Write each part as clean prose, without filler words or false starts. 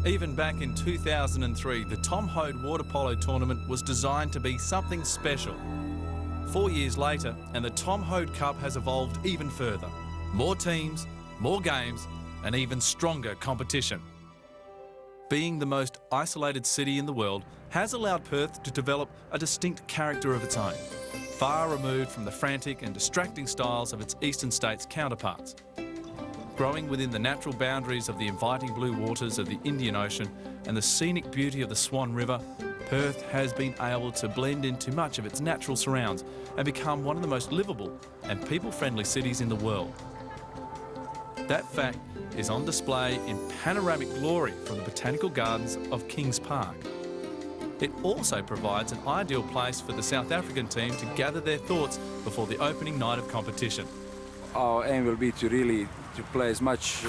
Even back in 2003, the Tom Hoad water polo tournament was designed to be something special. 4 years later, and the Tom Hoad Cup has evolved even further. More teams, more games, and even stronger competition. Being the most isolated city in the world has allowed Perth to develop a distinct character of its own, far removed from the frantic and distracting styles of its eastern states counterparts. Growing within the natural boundaries of the inviting blue waters of the Indian Ocean and the scenic beauty of the Swan River, Perth has been able to blend into much of its natural surrounds and become one of the most livable and people-friendly cities in the world. That fact is on display in panoramic glory from the Botanical Gardens of Kings Park. It also provides an ideal place for the South African team to gather their thoughts before the opening night of competition. Our aim will be to play as much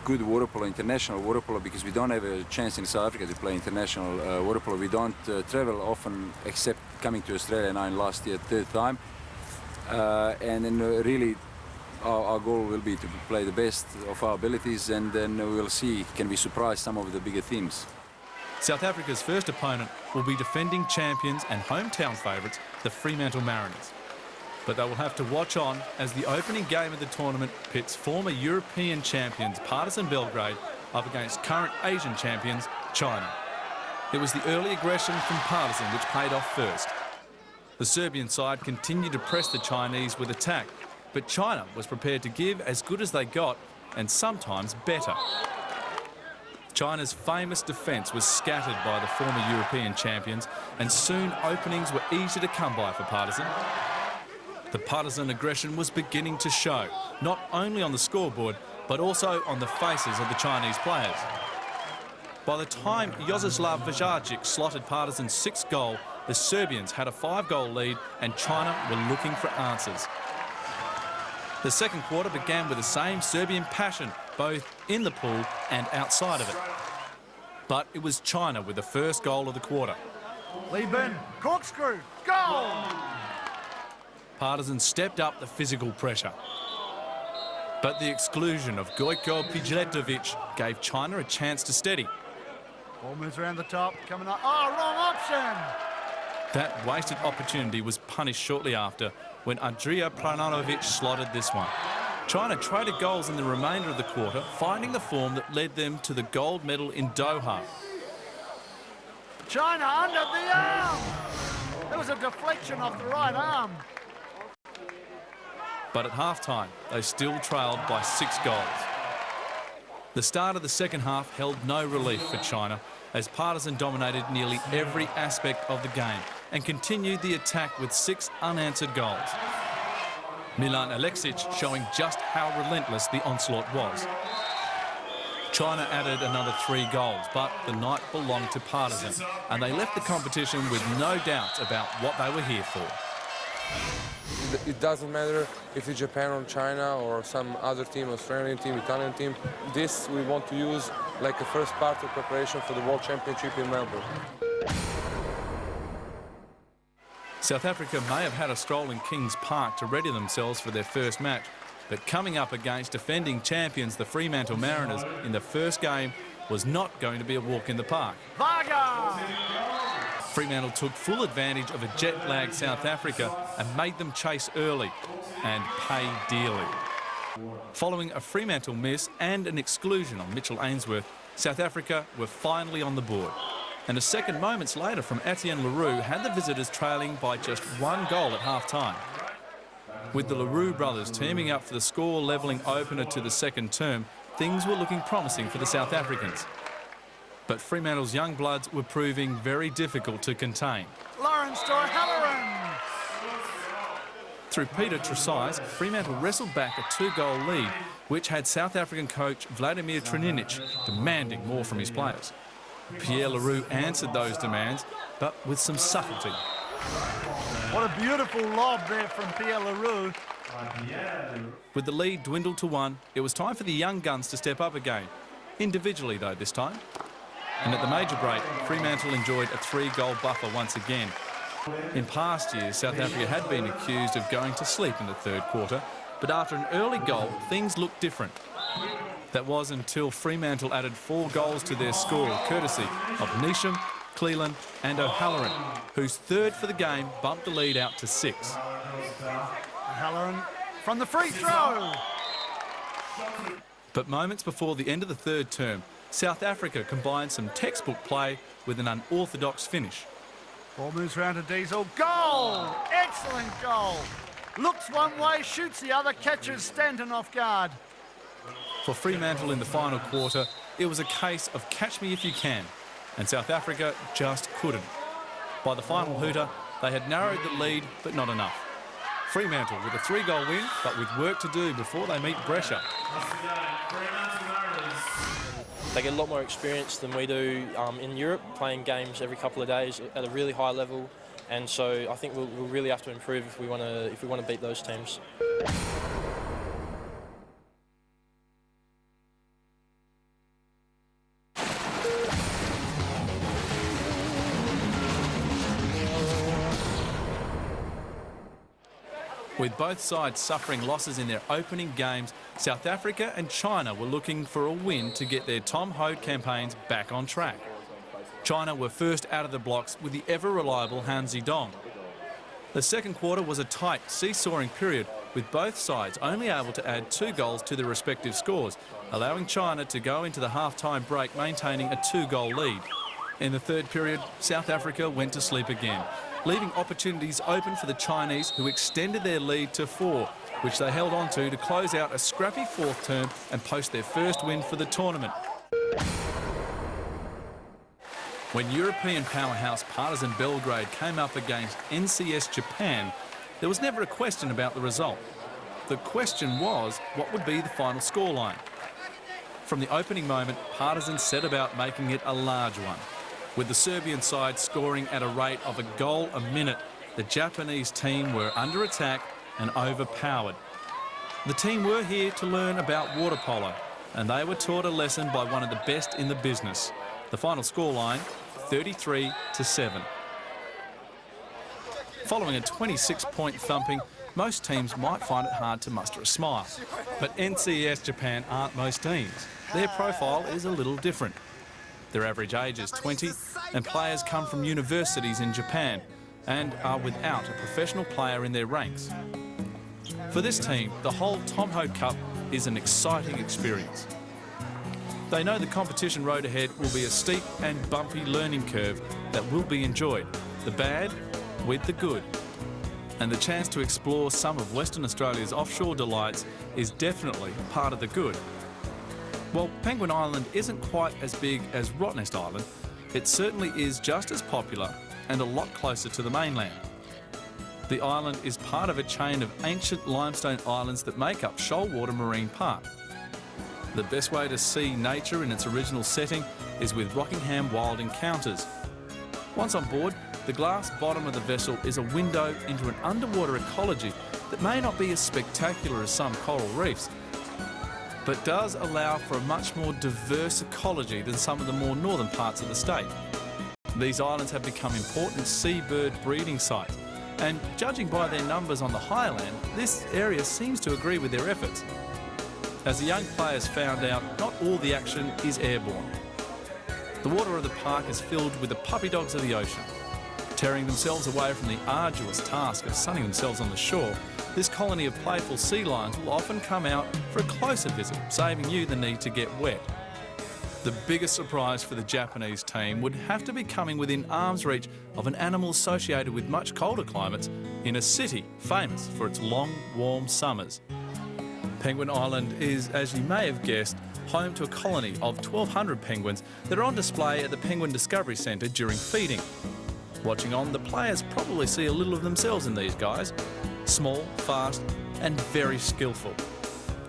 good water polo, international water polo, because we don't have a chance in South Africa to play international water polo. We don't travel often, except coming to Australia now in last year, third time. And then really our goal will be to play the best of our abilities, and then we'll see, can we surprise some of the bigger teams. South Africa's first opponent will be defending champions and hometown favourites, the Fremantle Mariners. But they will have to watch on as the opening game of the tournament pits former European champions Partizan Belgrade up against current Asian champions China. It was the early aggression from Partizan which paid off first. The Serbian side continued to press the Chinese with attack, but China was prepared to give as good as they got, and sometimes better. China's famous defence was scattered by the former European champions, and soon openings were easy to come by for Partizan. The Partizan aggression was beginning to show, not only on the scoreboard, but also on the faces of the Chinese players. By the time Jozislav Vajacic slotted Partizan's sixth goal, the Serbians had a 5-goal lead and China were looking for answers. The second quarter began with the same Serbian passion, both in the pool and outside of it. But it was China with the first goal of the quarter. Lee Bin, corkscrew, goal! Partizan stepped up the physical pressure. But the exclusion of Gojko Pijletovic gave China a chance to steady. Ball moves around the top, coming up. Oh, wrong option! That wasted opportunity was punished shortly after when Andrija Prananovic slotted this one. China traded goals in the remainder of the quarter, finding the form that led them to the gold medal in Doha. China under the arm! There was a deflection off the right arm. But at half-time, they still trailed by 6 goals. The start of the second half held no relief for China, as Partizan dominated nearly every aspect of the game and continued the attack with 6 unanswered goals. Milan Aleksic showing just how relentless the onslaught was. China added another 3 goals, but the night belonged to Partizan, and they left the competition with no doubts about what they were here for. It doesn't matter if it's Japan or China or some other team, Australian team, Italian team. This we want to use like a first part of preparation for the World Championship in Melville. South Africa may have had a stroll in Kings Park to ready themselves for their first match, but coming up against defending champions the Fremantle Mariners in the first game was not going to be a walk in the park. Varga! Fremantle took full advantage of a jet-lagged South Africa and made them chase early and pay dearly. Following a Fremantle miss and an exclusion on Mitchell Ainsworth, South Africa were finally on the board. And a second moments later from Etienne Leroux had the visitors trailing by just 1 goal at half-time. With the Leroux brothers teaming up for the score-levelling opener to the second term, things were looking promising for the South Africans. But Fremantle's young bloods were proving very difficult to contain. Lawrence to Halloran! Through Peter Tresize, Fremantle wrestled back a 2-goal lead, which had South African coach Vladimir Trininic demanding more from his players. Pierre Leroux answered those demands, but with some subtlety. What a beautiful lob there from Pierre Leroux. With the lead dwindled to 1, it was time for the young guns to step up again. Individually, though, this time. And at the major break, Fremantle enjoyed a 3-goal buffer once again. In past years, South Africa had been accused of going to sleep in the third quarter, but after an early goal, things looked different. That was until Fremantle added 4 goals to their score, courtesy of Neesham, Cleland and O'Halloran, whose third for the game bumped the lead out to 6. O'Halloran from the free throw. But moments before the end of the third term, South Africa combined some textbook play with an unorthodox finish. Ball moves round to Diesel. Goal! Excellent goal. Looks one way, shoots the other, catches Stanton off guard. For Fremantle in the final quarter, it was a case of catch me if you can, and South Africa just couldn't. By the final hooter, they had narrowed the lead, but not enough. Fremantle with a 3-goal win, but with work to do before they meet Brescia. They get a lot more experience than we do in Europe, playing games every couple of days at a really high level, and so I think we'll really have to improve if we want to beat those teams. With both sides suffering losses in their opening games, South Africa and China were looking for a win to get their Tom Hoad campaigns back on track. China were first out of the blocks with the ever-reliable Han Zidong. The second quarter was a tight, seesawing period, with both sides only able to add 2 goals to their respective scores, allowing China to go into the half-time break maintaining a 2-goal lead. In the third period, South Africa went to sleep again, leaving opportunities open for the Chinese, who extended their lead to 4, which they held on to close out a scrappy fourth term and post their first win for the tournament. When European powerhouse Partizan Belgrade came up against NCS Japan, there was never a question about the result. The question was, what would be the final scoreline? From the opening moment, Partizan set about making it a large one. With the Serbian side scoring at a rate of a goal a minute, the Japanese team were under attack and overpowered. The team were here to learn about water polo, and they were taught a lesson by one of the best in the business. The final scoreline, 33-7. Following a 26-point thumping, most teams might find it hard to muster a smile. But NCS Japan aren't most teams. Their profile is a little different. Their average age is 20, and players come from universities in Japan and are without a professional player in their ranks. For this team, the whole Tom Hoad Cup is an exciting experience. They know the competition road ahead will be a steep and bumpy learning curve that will be enjoyed, the bad with the good. And the chance to explore some of Western Australia's offshore delights is definitely part of the good. While Penguin Island isn't quite as big as Rottnest Island, it certainly is just as popular and a lot closer to the mainland. The island is part of a chain of ancient limestone islands that make up Shoalwater Marine Park. The best way to see nature in its original setting is with Rockingham Wild Encounters. Once on board, the glass bottom of the vessel is a window into an underwater ecology that may not be as spectacular as some coral reefs, but does allow for a much more diverse ecology than some of the more northern parts of the state. These islands have become important seabird breeding sites, and judging by their numbers on the highland, this area seems to agree with their efforts. As the young players found out, not all the action is airborne. The water of the park is filled with the puppy dogs of the ocean. Tearing themselves away from the arduous task of sunning themselves on the shore, this colony of playful sea lions will often come out for a closer visit, saving you the need to get wet. The biggest surprise for the Japanese team would have to be coming within arm's reach of an animal associated with much colder climates in a city famous for its long, warm summers. Penguin Island is, as you may have guessed, home to a colony of 1,200 penguins that are on display at the Penguin Discovery Centre during feeding. Watching on, the players probably see a little of themselves in these guys. Small, fast and very skillful.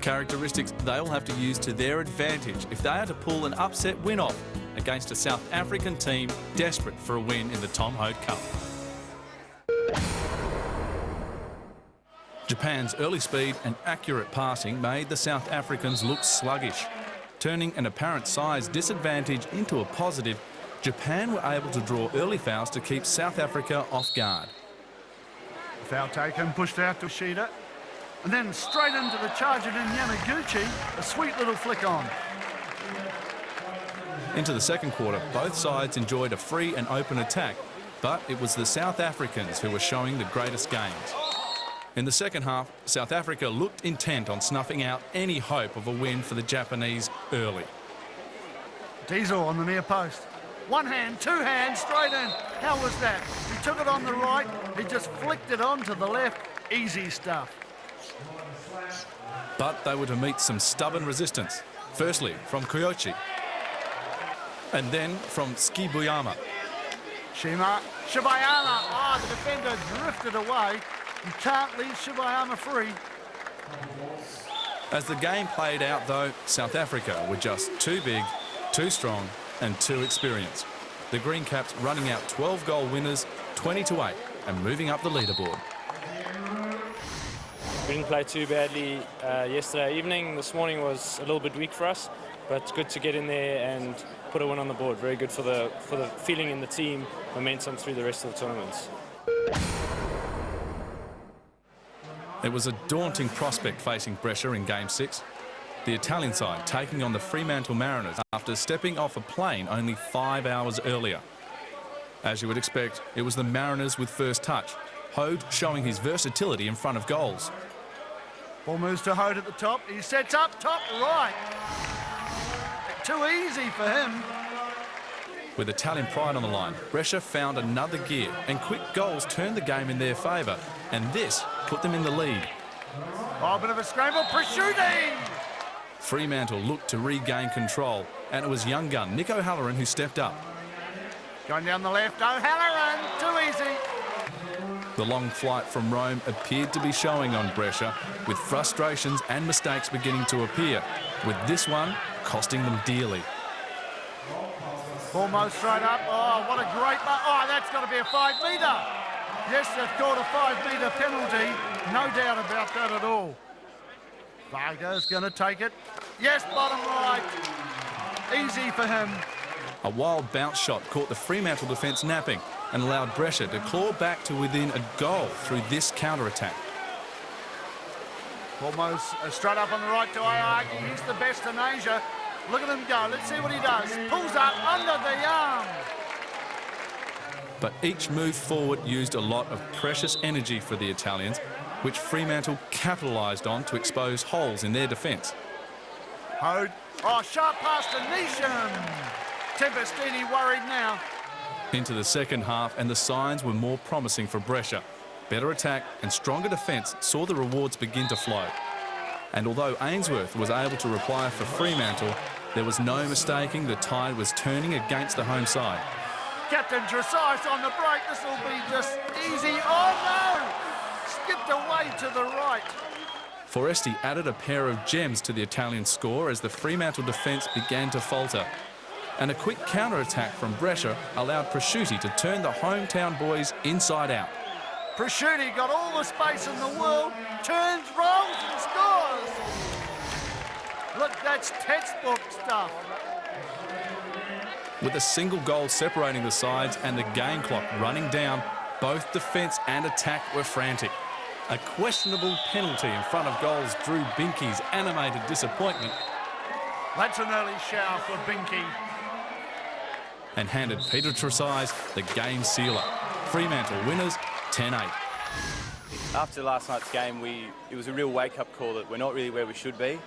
Characteristics they'll have to use to their advantage if they are to pull an upset win off against a South African team desperate for a win in the Tom Hoad Cup. Japan's early speed and accurate passing made the South Africans look sluggish. Turning an apparent size disadvantage into a positive, Japan were able to draw early fouls to keep South Africa off guard. Foul taken, pushed out to Shida. And then straight into the charge in Yamaguchi. A sweet little flick on. Into the second quarter, both sides enjoyed a free and open attack, but it was the South Africans who were showing the greatest gains. In the second half, South Africa looked intent on snuffing out any hope of a win for the Japanese early. Diesel on the near post. One hand, two hands, straight in. How was that? He took it on the right, he just flicked it on to the left. Easy stuff. But they were to meet some stubborn resistance. Firstly, from Koyochi. And then from Skibuyama. Shibayama. Ah, the defender drifted away. You can't leave Shibayama free. As the game played out, though, South Africa were just too big, too strong and too experienced. The Green Caps running out 12-goal winners, 20-8, and moving up the leaderboard. We didn't play too badly yesterday evening. This morning was a little bit weak for us, but it's good to get in there and put a win on the board. Very good for the feeling in the team, momentum through the rest of the tournaments. It was a daunting prospect facing Brescia in Game 6. The Italian side taking on the Fremantle Mariners after stepping off a plane only 5 hours earlier. As you would expect, it was the Mariners with first touch, Hode showing his versatility in front of goals. Ball moves to Hode at the top. He sets up top right. Too easy for him. With Italian pride on the line, Brescia found another gear and quick goals turned the game in their favour, and this put them in the lead. Oh, a bit of a scramble. Prosciutti! Fremantle looked to regain control, and it was young gun Nick O'Halloran who stepped up. Going down the left, O'Halloran, too easy. The long flight from Rome appeared to be showing on Brescia, with frustrations and mistakes beginning to appear, with this one costing them dearly. Almost straight up. Oh, what a great... Oh, that's got to be a 5-metre. Yes, they've called a 5-metre penalty. No doubt about that at all. Varga's going to take it. Yes, bottom right. Easy for him. A wild bounce shot caught the Fremantle defence napping and allowed Brescia to claw back to within a goal through this counter-attack. Almost straight up on the right to Ayagi. He's the best in Asia. Look at him go. Let's see what he does. Pulls up under the arm. But each move forward used a lot of precious energy for the Italians, which Fremantle capitalised on to expose holes in their defence. Hode. Oh, sharp pass to Nisham. Tempestini worried now. Into the second half, and the signs were more promising for Brescia. Better attack and stronger defence saw the rewards begin to flow. And although Ainsworth was able to reply for Fremantle, there was no mistaking the tide was turning against the home side. Captain Tresize on the break. This will be just easy. Oh, no! Skipped away to the right. Foresti added a pair of gems to the Italian score as the Fremantle defence began to falter. And a quick counter-attack from Brescia allowed Prosciutti to turn the hometown boys inside out. Prosciutti got all the space in the world, turns, rolls and scores. Look, that's textbook stuff. With a single goal separating the sides and the game clock running down, both defence and attack were frantic. A questionable penalty in front of goals drew Binky's animated disappointment. That's an early shower for Binky. And handed Peter Tresize the game sealer. Fremantle winners 10-8. After last night's game, it was a real wake-up call that we're not really where we should be.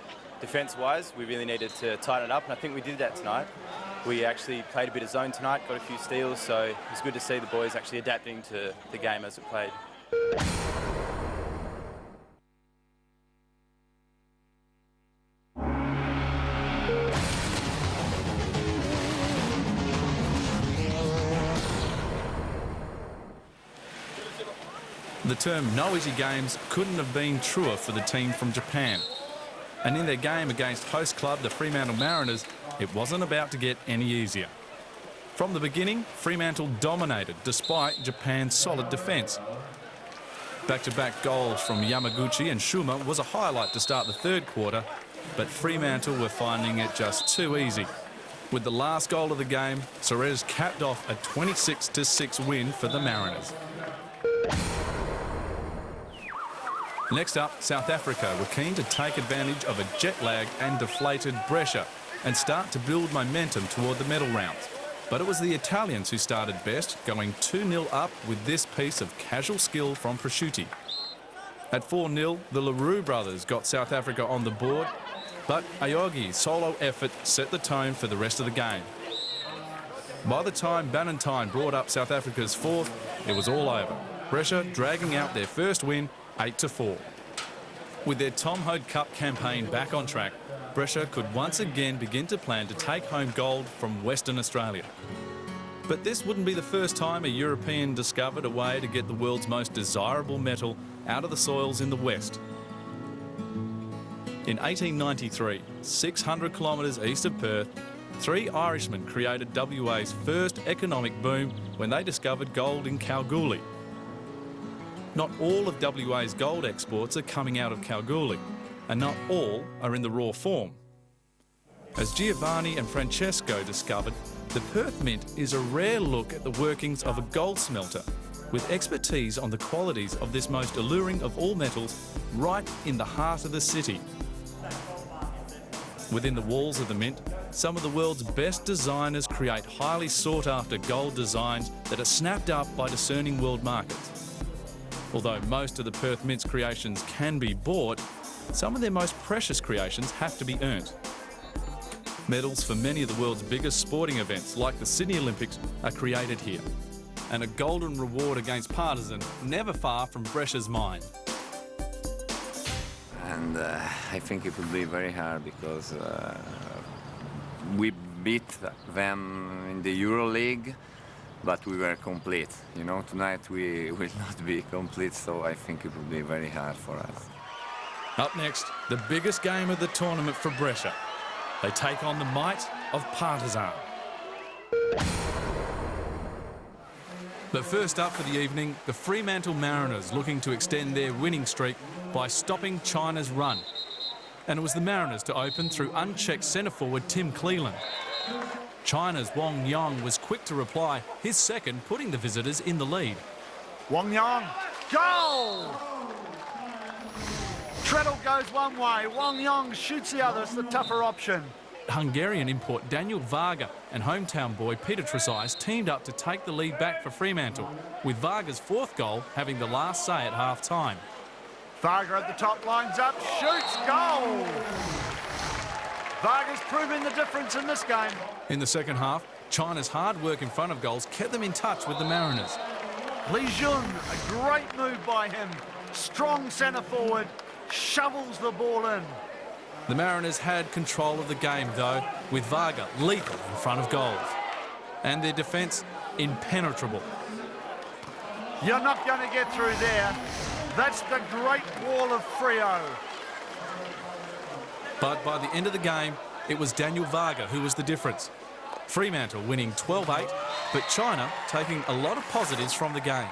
Defence-wise, we really needed to tighten it up, and I think we did that tonight. We actually played a bit of zone tonight, got a few steals, so it was good to see the boys actually adapting to the game as it played. The term "no easy games" couldn't have been truer for the team from Japan. And in their game against host club, the Fremantle Mariners, it wasn't about to get any easier. From the beginning, Fremantle dominated despite Japan's solid defence. Back-to-back goals from Yamaguchi and Shuma was a highlight to start the third quarter, but Fremantle were finding it just too easy. With the last goal of the game, Suarez capped off a 26-6 win for the Mariners. Next up, South Africa were keen to take advantage of a jet lag and deflated Brescia and start to build momentum toward the medal rounds. But it was the Italians who started best, going 2-0 up with this piece of casual skill from Prosciutti. At 4-0, the LaRue brothers got South Africa on the board, but Ayogi's solo effort set the tone for the rest of the game. By the time Bannatyne brought up South Africa's fourth, it was all over. Brescia dragging out their first win, 8-4. With their Tom Hoad Cup campaign back on track, Brescia could once again begin to plan to take home gold from Western Australia. But this wouldn't be the first time a European discovered a way to get the world's most desirable metal out of the soils in the West. In 1893, 600 kilometres east of Perth, 3 Irishmen created WA's first economic boom when they discovered gold in Kalgoorlie. Not all of WA's gold exports are coming out of Kalgoorlie, and not all are in the raw form. As Giovanni and Francesco discovered, the Perth Mint is a rare look at the workings of a gold smelter, with expertise on the qualities of this most alluring of all metals right in the heart of the city. Within the walls of the Mint, some of the world's best designers create highly sought-after gold designs that are snapped up by discerning world markets. Although most of the Perth Mint's creations can be bought, some of their most precious creations have to be earned. Medals for many of the world's biggest sporting events, like the Sydney Olympics, are created here. And a golden reward against partisan never far from Brescia's mind. And I think it will be very hard because we beat them in the EuroLeague, but we were complete. You know, tonight we will not be complete, so I think it will be very hard for us. Up next, the biggest game of the tournament for Brescia. They take on the might of Partizan. But first up for the evening, the Fremantle Mariners looking to extend their winning streak by stopping China's run. And it was the Mariners to open through unchecked centre forward Tim Cleland. China's Wang Yang was quick to reply, his second putting the visitors in the lead. Wang Yang, goal! Treadle goes one way, Wang Yang shoots the other, it's the tougher option. Hungarian import Daniel Varga and hometown boy Peter Trezise teamed up to take the lead back for Fremantle, with Varga's fourth goal having the last say at half-time. Varga at the top, lines up, shoots, goal! Varga's proving the difference in this game. In the second half, China's hard work in front of goals kept them in touch with the Mariners. Li Jun, a great move by him. Strong centre forward, shovels the ball in. The Mariners had control of the game, though, with Varga lethal in front of goals. And their defence impenetrable. You're not going to get through there. That's the great wall of Freo. But by the end of the game, it was Daniel Varga who was the difference. Fremantle winning 12-8, but China taking a lot of positives from the game.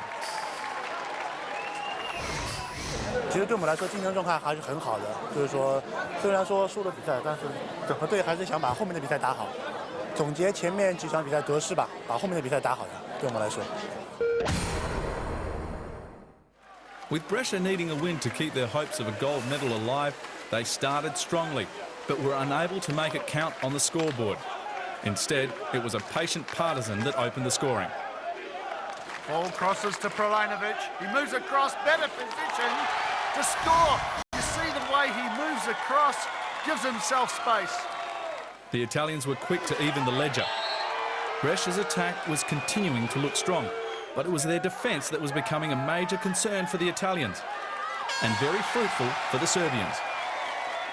其实对我们来说，竞争状态还是很好的。就是说，虽然说输了比赛，但是整个队还是想把后面的比赛打好。总结前面几场比赛得失吧，把后面的比赛打好的，对我们来说。 With Brescia needing a win to keep their hopes of a gold medal alive, they started strongly, but were unable to make it count on the scoreboard. Instead, it was a patient Partizan that opened the scoring. Ball crosses to Pralanovic. He moves across, better position to score. You see the way he moves across, gives himself space. The Italians were quick to even the ledger. Brescia's attack was continuing to look strong, but it was their defence that was becoming a major concern for the Italians, and very fruitful for the Serbians.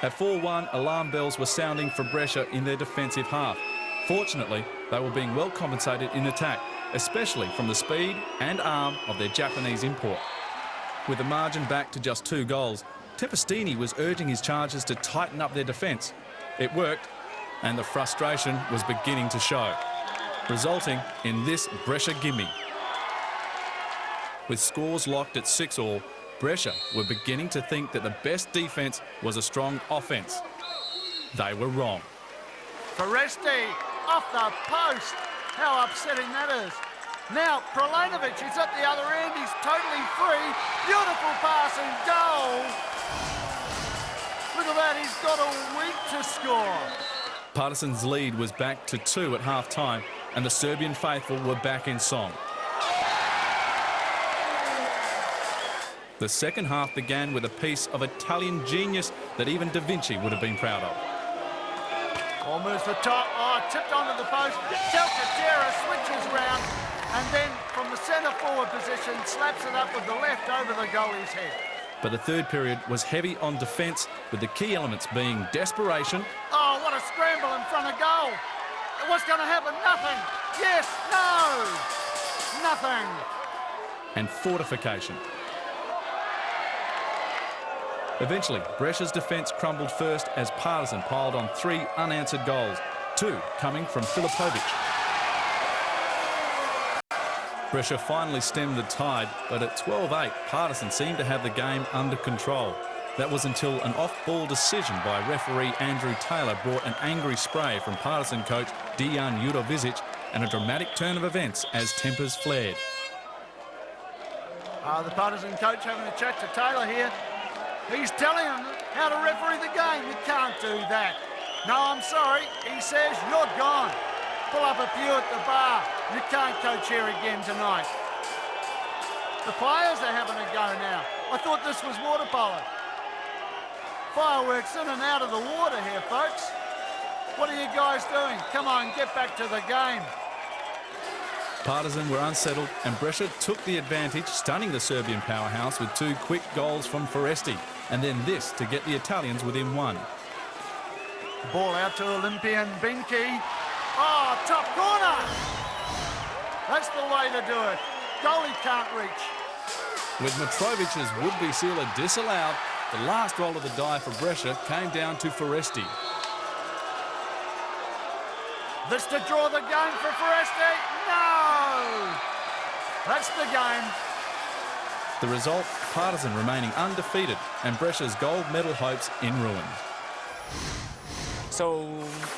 At 4-1, alarm bells were sounding for Brescia in their defensive half. Fortunately, they were being well compensated in attack, especially from the speed and arm of their Japanese import. With the margin back to just 2 goals, Tempestini was urging his charges to tighten up their defence. It worked, and the frustration was beginning to show, resulting in this Brescia gimme. With scores locked at 6-all, Brescia were beginning to think that the best defence was a strong offence. They were wrong. Foresti off the post. How upsetting that is. Now, Prolanovic is at the other end. He's totally free. Beautiful passing goal. Look at that, he's got a week to score. Partizan's lead was back to 2 at half-time, and the Serbian faithful were back in song. The second half began with a piece of Italian genius that even Da Vinci would have been proud of. Almost the top. Oh, tipped onto the post. Calcaterra switches round, and then from the centre forward position slaps it up with the left over the goalie's head. But the third period was heavy on defence, with the key elements being desperation. Oh, what a scramble in front of goal. What's going to happen? Nothing. Yes, no. Nothing. And fortification. Eventually, Brescia's defence crumbled first as Partizan piled on 3 unanswered goals, 2 coming from Filipovic. Brescia finally stemmed the tide, but at 12-8, Partizan seemed to have the game under control. That was until an off-ball decision by referee Andrew Taylor brought an angry spray from Partizan coach Dejan Judovic and a dramatic turn of events as tempers flared. The Partizan coach having a chat to Taylor here. He's telling him how to referee the game. You can't do that. No, I'm sorry. He says, you're gone. Pull up a few at the bar. You can't coach here again tonight. The players are having a go now. I thought this was water polo. Fireworks in and out of the water here, folks. What are you guys doing? Come on, get back to the game. Partizan were unsettled and Brescia took the advantage, stunning the Serbian powerhouse with 2 quick goals from Foresti, and then this to get the Italians within 1. Ball out to Olympian Binky. Oh, top corner! That's the way to do it. Goalie can't reach. With Mitrovic's would-be sealer disallowed, the last roll of the die for Brescia came down to Foresti. This to draw the game for Foresti. No! That's the game. The result, Partizan remaining undefeated and Brescia's gold medal hopes in ruins. So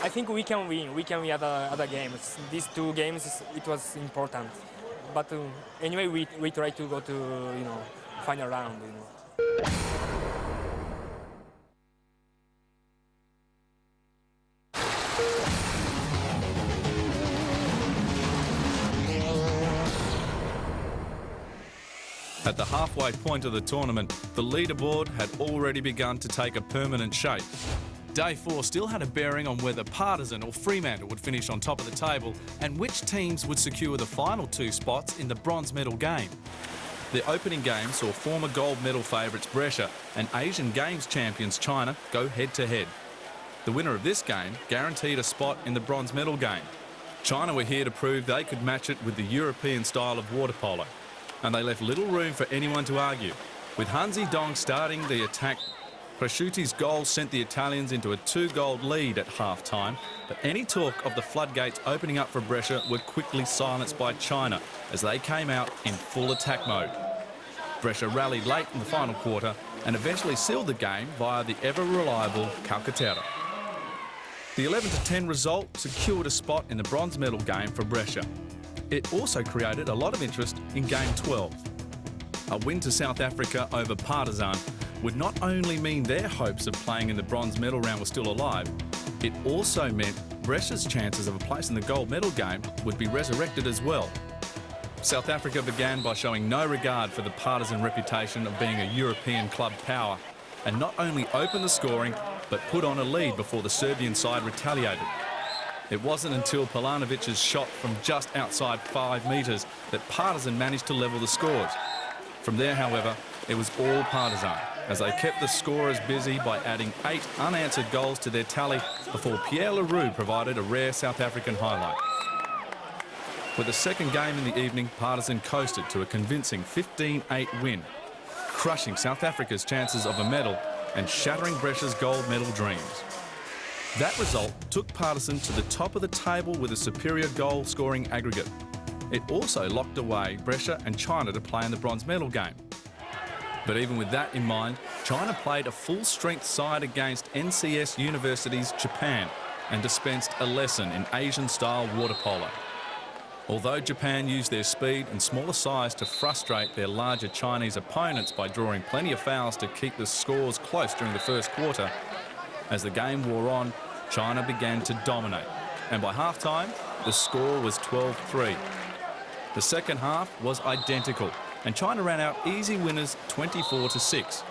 I think we can win. We can win other games. These 2 games, it was important. But anyway, we try to go to final round. At the halfway point of the tournament, the leaderboard had already begun to take a permanent shape. Day 4 still had a bearing on whether Partizan or Fremantle would finish on top of the table and which teams would secure the final 2 spots in the bronze medal game. The opening game saw former gold medal favourites Brescia and Asian Games champions China go head-to-head. The winner of this game guaranteed a spot in the bronze medal game. China were here to prove they could match it with the European style of water polo, and they left little room for anyone to argue. With Hansi Dong starting the attack, Cresciuti's goal sent the Italians into a 2-goal lead at half-time, but any talk of the floodgates opening up for Brescia were quickly silenced by China as they came out in full attack mode. Brescia rallied late in the final quarter and eventually sealed the game via the ever-reliable Calcaterra. The 11-10 result secured a spot in the bronze medal game for Brescia. It also created a lot of interest in Game 12. A win to South Africa over Partizan would not only mean their hopes of playing in the bronze medal round were still alive, it also meant Brescia's chances of a place in the gold medal game would be resurrected as well. South Africa began by showing no regard for the Partizan reputation of being a European club power and not only opened the scoring but put on a lead before the Serbian side retaliated. It wasn't until Polanovic's shot from just outside 5 metres that Partizan managed to level the scores. From there, however, it was all Partizan, as they kept the scorers busy by adding 8 unanswered goals to their tally before Pierre Leroux provided a rare South African highlight. With the second game in the evening, Partizan coasted to a convincing 15-8 win, crushing South Africa's chances of a medal and shattering Brescia's gold medal dreams. That result took Partizan to the top of the table with a superior goal-scoring aggregate. It also locked away Brescia and China to play in the bronze medal game. But even with that in mind, China played a full-strength side against NCS University's Japan and dispensed a lesson in Asian-style water polo. Although Japan used their speed and smaller size to frustrate their larger Chinese opponents by drawing plenty of fouls to keep the scores close during the first quarter, as the game wore on, China began to dominate. And by half-time, the score was 12-3. The second half was identical, and China ran out easy winners 24-6.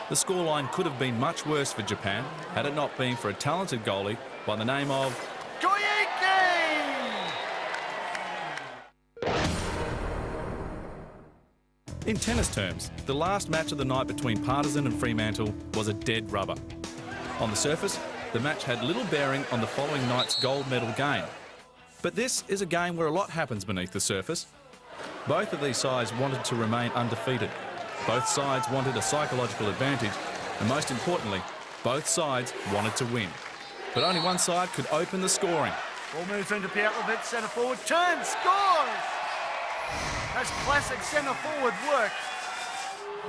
The scoreline could have been much worse for Japan had it not been for a talented goalie by the name of In tennis terms, the last match of the night between Partizan and Fremantle was a dead rubber. On the surface, the match had little bearing on the following night's gold medal game. But this is a game where a lot happens beneath the surface. Both of these sides wanted to remain undefeated. Both sides wanted a psychological advantage, and most importantly, both sides wanted to win. But only one side could open the scoring. Ball moves into Piatlovic, centre forward, turns, scores! That's classic centre forward work.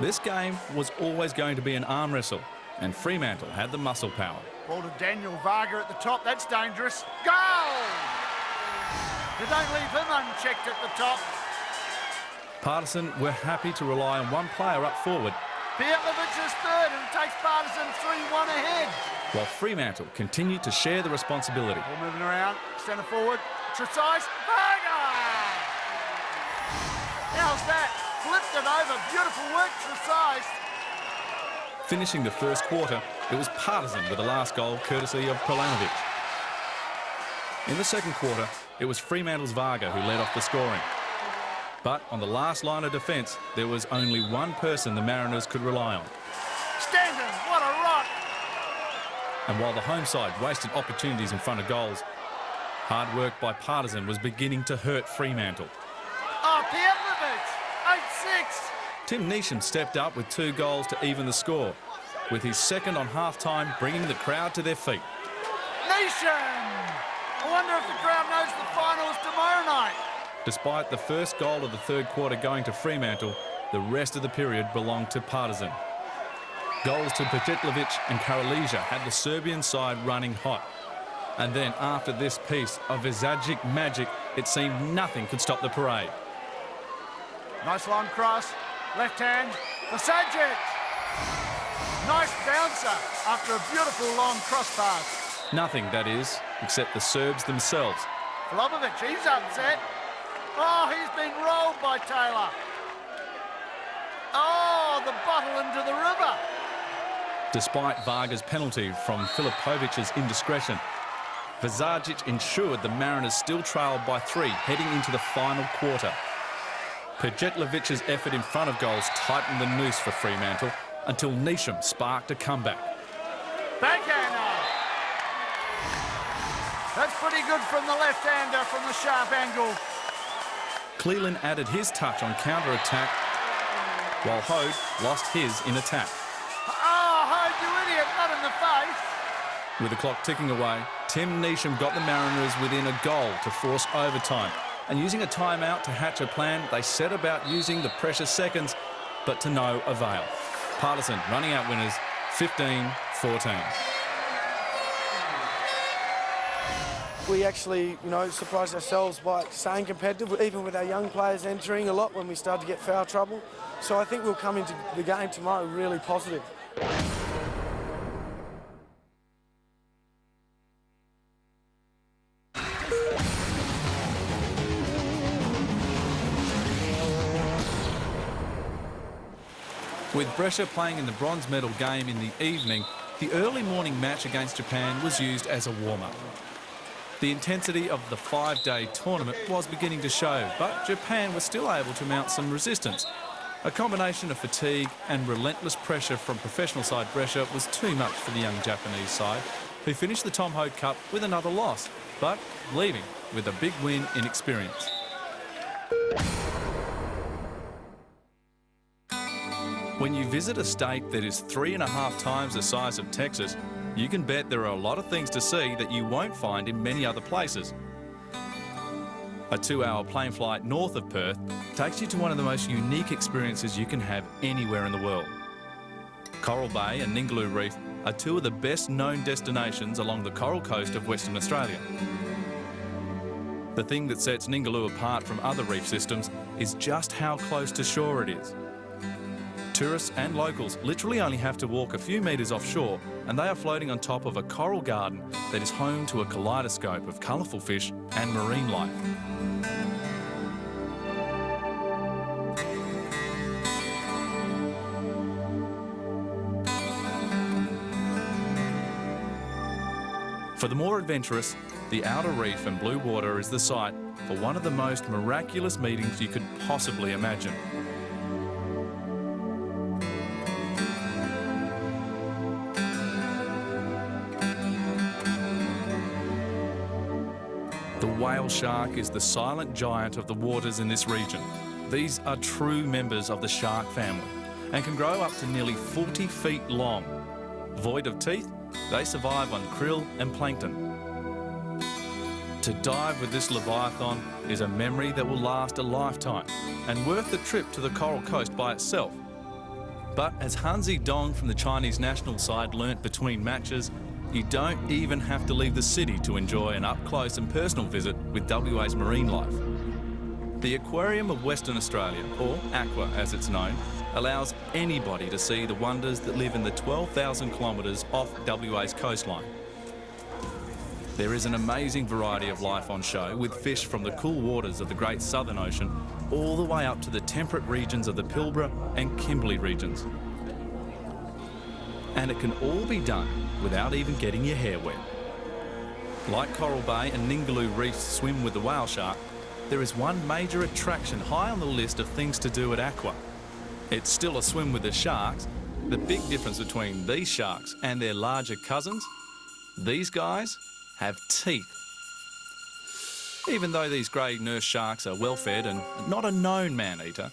This game was always going to be an arm wrestle, and Fremantle had the muscle power. Ball to Daniel Varga at the top, that's dangerous. Goal! You don't leave him unchecked at the top. Partizan were happy to rely on one player up forward. Piatlovic is third and takes Partizan 3-1 ahead. While Fremantle continued to share the responsibility. Ball moving around, centre forward, Tresize, Varga! How's that? Flipped it over, beautiful work, Tresize. Finishing the first quarter, it was Partizan with the last goal, courtesy of Prolanovic. In the second quarter, it was Fremantle's Varga who led off the scoring. But on the last line of defence, there was only one person the Mariners could rely on. Stanton, what a rock! And while the home side wasted opportunities in front of goals, hard work by Partizan was beginning to hurt Fremantle. Oh, Piatlovic, 8-6. Tim Neesham stepped up with 2 goals to even the score, with his second on half-time bringing the crowd to their feet. Neesham! I wonder if the crowd knows the final is tomorrow night. Despite the first goal of the third quarter going to Fremantle, the rest of the period belonged to Partizan. Goals to Piatlovic and Karolija had the Serbian side running hot. And then after this piece of Vezajic magic, it seemed nothing could stop the parade. Nice long cross, left hand, Vezajic! Nice bouncer after a beautiful long cross pass. Nothing, that is, except the Serbs themselves. Vlahovic, he's upset. Oh, he's been rolled by Taylor. Oh, the bottle into the river. Despite Varga's penalty from Filipovic's indiscretion, Vezajic ensured the Mariners still trailed by 3 heading into the final quarter. Piatlovic's effort in front of goals tightened the noose for Fremantle until Neesham sparked a comeback. Backhander. That's pretty good from the left-hander from the sharp angle. Cleland added his touch on counter-attack, while Hode lost his in attack. Oh, Hode, you idiot, not in the face. With the clock ticking away, Tim Neesham got the Mariners within a goal to force overtime. And using a timeout to hatch a plan, they set about using the precious seconds, but to no avail. Partizan running out winners 15-14. We actually, surprised ourselves by staying competitive, even with our young players entering a lot when we started to get foul trouble. So I think we'll come into the game tomorrow really positive. With Brescia playing in the bronze medal game in the evening, the early morning match against Japan was used as a warm-up. The intensity of the 5-day tournament was beginning to show, but Japan was still able to mount some resistance. A combination of fatigue and relentless pressure from professional side Brescia was too much for the young Japanese side, who finished the Tom Hode Cup with another loss, but leaving with a big win in experience. When you visit a state that is 3.5 times the size of Texas, you can bet there are a lot of things to see that you won't find in many other places. A 2-hour plane flight north of Perth takes you to one of the most unique experiences you can have anywhere in the world. Coral Bay and Ningaloo Reef are 2 of the best known destinations along the coral coast of Western Australia. The thing that sets Ningaloo apart from other reef systems is just how close to shore it is. Tourists and locals literally only have to walk a few metres offshore and they are floating on top of a coral garden that is home to a kaleidoscope of colourful fish and marine life. For the more adventurous, the outer reef and blue water is the site for one of the most miraculous meetings you could possibly imagine. The whale shark is the silent giant of the waters in this region. These are true members of the shark family and can grow up to nearly 40 feet long. Void of teeth, they survive on krill and plankton. To dive with this leviathan is a memory that will last a lifetime and worth the trip to the Coral Coast by itself. But as Hansi Dong from the Chinese national side learnt between matches, you don't even have to leave the city to enjoy an up-close and personal visit with WA's marine life. The Aquarium of Western Australia, or Aqua as it's known, allows anybody to see the wonders that live in the 12,000 kilometres off WA's coastline. There is an amazing variety of life on show, with fish from the cool waters of the Great Southern Ocean all the way up to the temperate regions of the Pilbara and Kimberley regions. And it can all be done without even getting your hair wet. Like Coral Bay and Ningaloo Reef's swim with the whale shark, there is one major attraction high on the list of things to do at Aqua. It's still a swim with the sharks. The big difference between these sharks and their larger cousins, these guys have teeth. Even though these grey nurse sharks are well fed and not a known man-eater,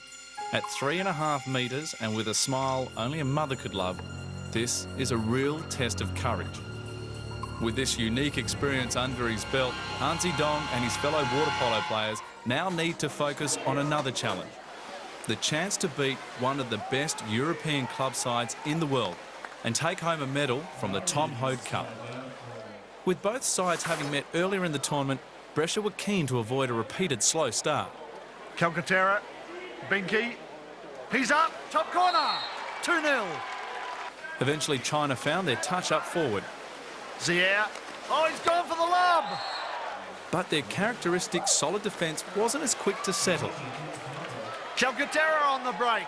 at 3.5 metres and with a smile only a mother could love, this is a real test of courage. With this unique experience under his belt, Hansi Dong and his fellow water polo players now need to focus on another challenge. The chance to beat one of the best European club sides in the world and take home a medal from the Tom Hoad Cup. With both sides having met earlier in the tournament, Brescia were keen to avoid a repeated slow start. Calcaterra, Binky, he's up, top corner, 2-0. Eventually China found their touch up forward. Zier, oh, he's gone for the lob. But their characteristic solid defence wasn't as quick to settle. Calcaterra on the break.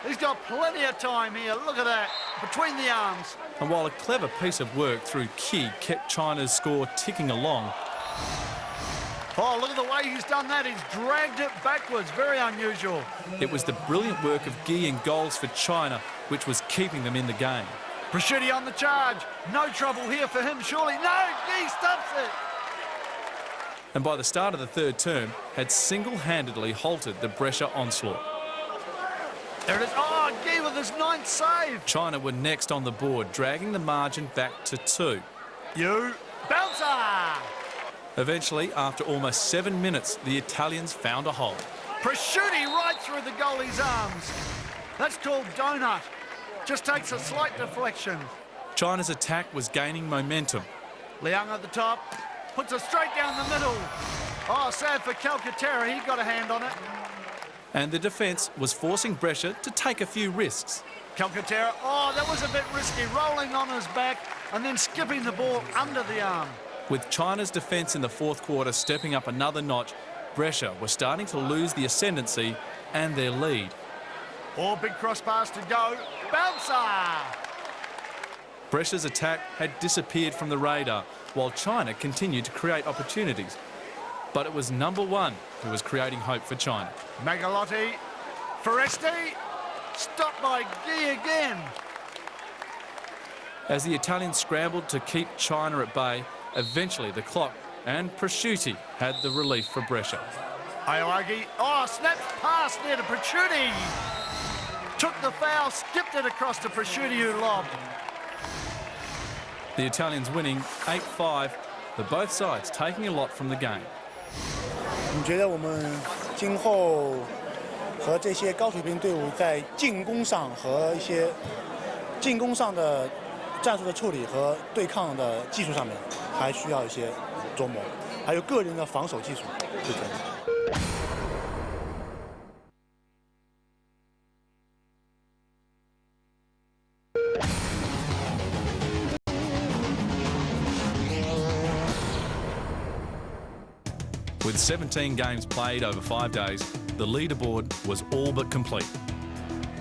He's got plenty of time here. Look at that, between the arms. And while a clever piece of work through Ki kept China's score ticking along. Oh, look at the way he's done that. He's dragged it backwards. Very unusual. It was the brilliant work of Gi in goals for China which was keeping them in the game. Prosciutti on the charge. No trouble here for him, surely. No, Gi stops it. And by the start of the third term, had single-handedly halted the Brescia onslaught. There it is. Oh, Gi with his 9th save. China were next on the board, dragging the margin back to 2. Bouncer! Eventually, after almost 7 minutes, the Italians found a hole. Prosciutti right through the goalie's arms. That's called donut. Just takes a slight deflection. China's attack was gaining momentum. Liang at the top. Puts it straight down the middle. Oh, sad for Calcaterra. He got a hand on it. And the defence was forcing Brescia to take a few risks. Calcaterra, oh, that was a bit risky. Rolling on his back and then skipping the ball under the arm. With China's defence in the fourth quarter stepping up another notch, Brescia were starting to lose the ascendancy and their lead. Oh, big cross pass to go. Bouncer! Brescia's attack had disappeared from the radar, while China continued to create opportunities. But it was number 1 who was creating hope for China. Magalotti, Foresti, stopped by Gi again. As the Italians scrambled to keep China at bay, eventually the clock and Prosciutti had the relief for Brescia. Aoagi, oh, snaps pass there to Prosciutti. Took the foul, skipped it across to Prosciutti who lobbed. The Italians winning 8-5, but both sides taking a lot from the game. 你觉得我们今后和这些高水平队伍在进攻上和一些进攻上的战术的处理和对抗的技术上面，还需要一些琢磨。还有个人的防守技术，是这样。With 17 games played over 5 days, the leaderboard was all but complete,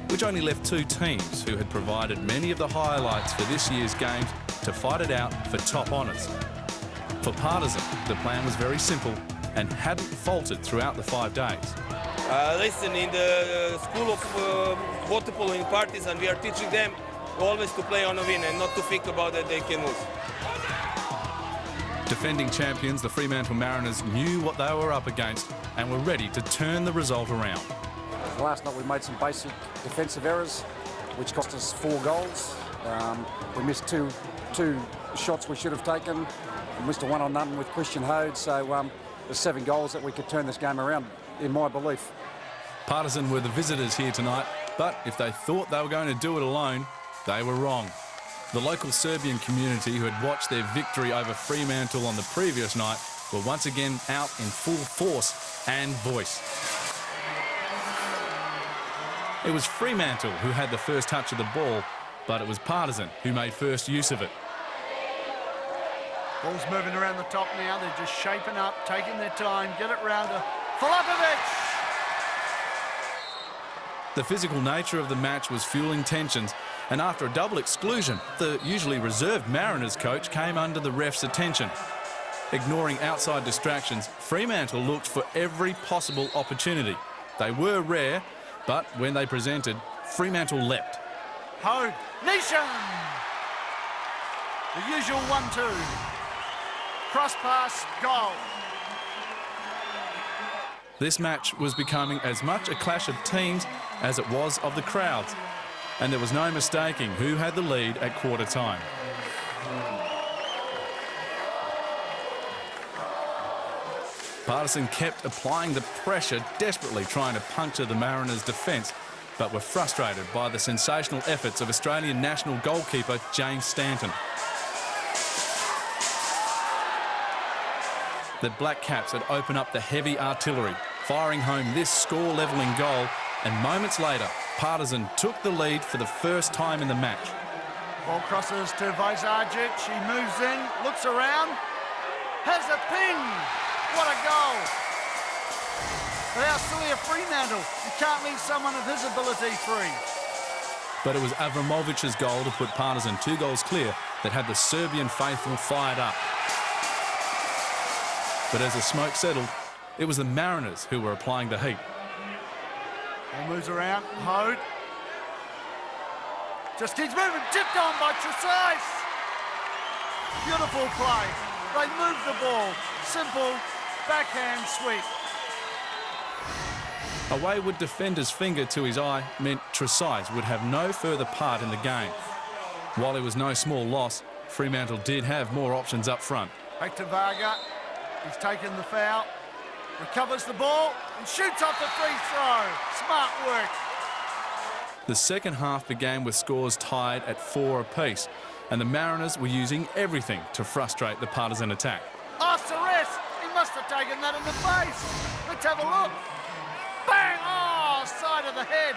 which only left 2 teams who had provided many of the highlights for this year's games to fight it out for top honours. For Partisan, the plan was very simple and hadn't faltered throughout the 5 days. Listen, in the school of water polo in Partisan, we are teaching them always to play on a win and not to think about that they can lose. Defending champions, the Fremantle Mariners knew what they were up against and were ready to turn the result around. Last night we made some basic defensive errors, which cost us 4 goals. We missed two shots we should have taken. We missed a 1-on-none with Christian Hode, so there's 7 goals that we could turn this game around, in my belief. Partisan were the visitors here tonight, but if they thought they were going to do it alone, they were wrong. The local Serbian community who had watched their victory over Fremantle on the previous night were once again out in full force and voice. It was Fremantle who had the first touch of the ball, but it was Partisan who made first use of it. Ball's moving around the top now. They're just shaping up, taking their time, get it round to Filipovic. The physical nature of the match was fueling tensions, and after a double exclusion, the usually reserved Mariners coach came under the ref's attention. Ignoring outside distractions, Fremantle looked for every possible opportunity. They were rare, but when they presented, Fremantle leapt. Hode, Nishan! The usual 1-2. Cross pass, goal. This match was becoming as much a clash of teams as it was of the crowds, and there was no mistaking who had the lead at quarter time. Partisan kept applying the pressure, desperately trying to puncture the Mariners' defence, but were frustrated by the sensational efforts of Australian national goalkeeper James Stanton. The Black Caps had opened up the heavy artillery, firing home this score-levelling goal, and moments later, Partisan took the lead for the first time in the match. Ball crosses to Vajzajic. He moves in, looks around, has a ping. What a goal. But how silly a Fremantle. You can't leave someone of his ability free. But it was Avramovic's goal to put Partisan 2 goals clear that had the Serbian faithful fired up. But as the smoke settled, it was the Mariners who were applying the heat. Ball moves around, Hode. Just keeps moving, tipped on by Tresize. Beautiful play. They move the ball. Simple, backhand sweep. A wayward defender's finger to his eye meant Tresize would have no further part in the game. While it was no small loss, Fremantle did have more options up front. Back to Varga. He's taken the foul, recovers the ball and shoots off the free throw. Smart work. The second half began with scores tied at 4 apiece, and the Mariners were using everything to frustrate the Partisan attack. Oh, Ceres! He must have taken that in the face. Let's have a look. Bang! Oh, side of the head.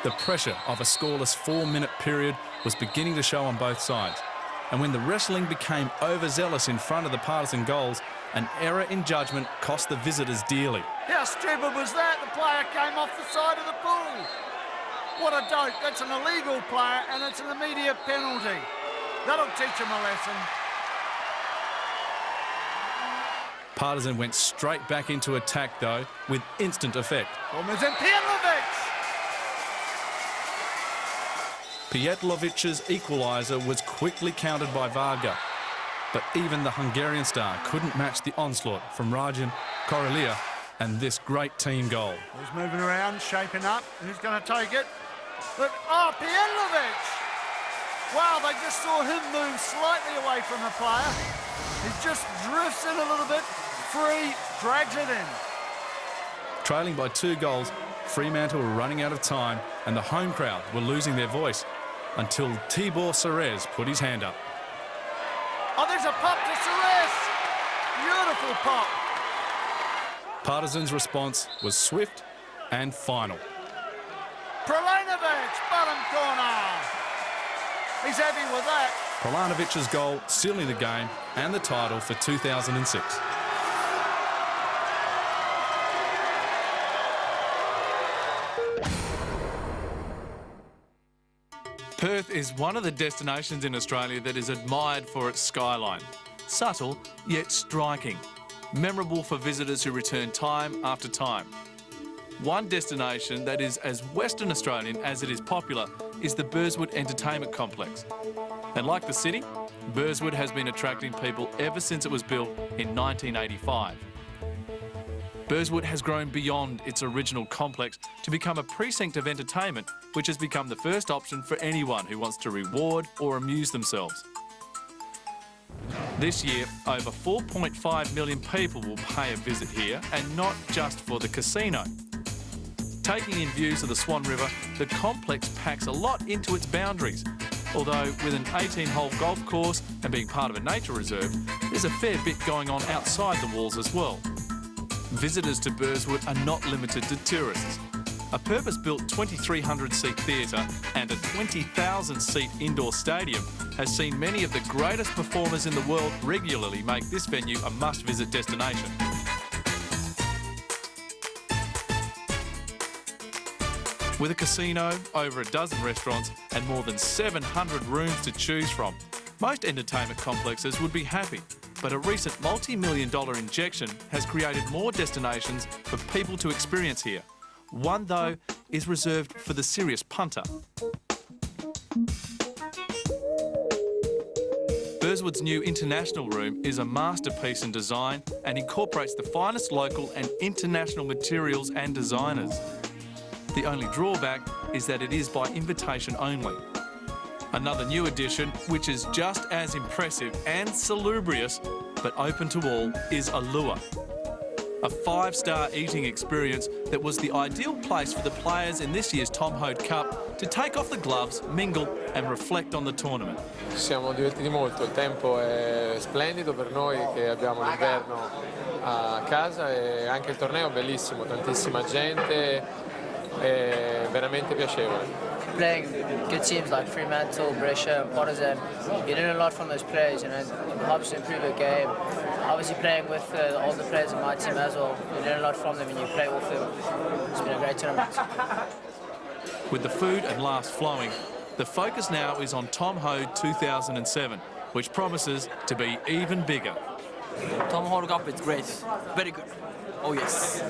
The pressure of a scoreless 4-minute period was beginning to show on both sides, and when the wrestling became overzealous in front of the Partisan goals, an error in judgment cost the visitors dearly. How stupid was that? The player came off the side of the pool. What a dope. That's an illegal player and it's an immediate penalty. That'll teach him a lesson. Partisan went straight back into attack, though, with instant effect. Almost in Pietlovic. Pietlovic's equaliser was quickly countered by Varga, but even the Hungarian star couldn't match the onslaught from Rajan, Korolia and this great team goal. He's moving around, shaping up. Who's going to take it? But, oh, Pietlovic! Wow, they just saw him move slightly away from the player. He just drifts in a little bit, free, drags it in. Trailing by 2 goals, Fremantle were running out of time and the home crowd were losing their voice until Tibor Ceres put his hand up. Oh, there's a pop to Ceres. Beautiful. Beautiful pop. Partisans' response was swift and final. Pralanovic, bottom corner. He's happy with that. Pralanovic's goal sealing the game and the title for 2006. Perth is one of the destinations in Australia that is admired for its skyline. Subtle, yet striking. Memorable for visitors who return time after time. One destination that is as Western Australian as it is popular is the Burswood Entertainment Complex. And like the city, Burswood has been attracting people ever since it was built in 1985. Burswood has grown beyond its original complex to become a precinct of entertainment, which has become the first option for anyone who wants to reward or amuse themselves. This year, over 4.5 million people will pay a visit here, and not just for the casino. Taking in views of the Swan River, the complex packs a lot into its boundaries. Although with an 18-hole golf course and being part of a nature reserve, there's a fair bit going on outside the walls as well. Visitors to Burswood are not limited to tourists. A purpose-built 2,300-seat theatre and a 20,000-seat indoor stadium has seen many of the greatest performers in the world regularly make this venue a must-visit destination. With a casino, over a dozen restaurants and more than 700 rooms to choose from, most entertainment complexes would be happy. But a recent multi-million-dollar injection has created more destinations for people to experience here. One, though, is reserved for the serious punter. Burswood's new international room is a masterpiece in design and incorporates the finest local and international materials and designers. The only drawback is that it is by invitation only. Another new addition, which is just as impressive and salubrious, but open to all, is Allure. A 5-star eating experience that was the ideal place for the players in this year's Tom Hoad Cup to take off the gloves, mingle and reflect on the tournament. Ci siamo divertiti molto, il tempo è splendido per noi che abbiamo l'inverno a casa e anche il torneo è bellissimo, tantissima gente, è veramente piacevole. Playing good teams like Fremantle, Brescia, Partizan, you learn a lot from those players, you know, it helps to improve your game. Obviously playing with the older players in my team as well, you learn a lot from them and you play with them. It's been a great tournament. With the food and laughs flowing, the focus now is on Tom Hoad 2007, which promises to be even bigger. Tom Hoad Cup is great, very good. Oh yes.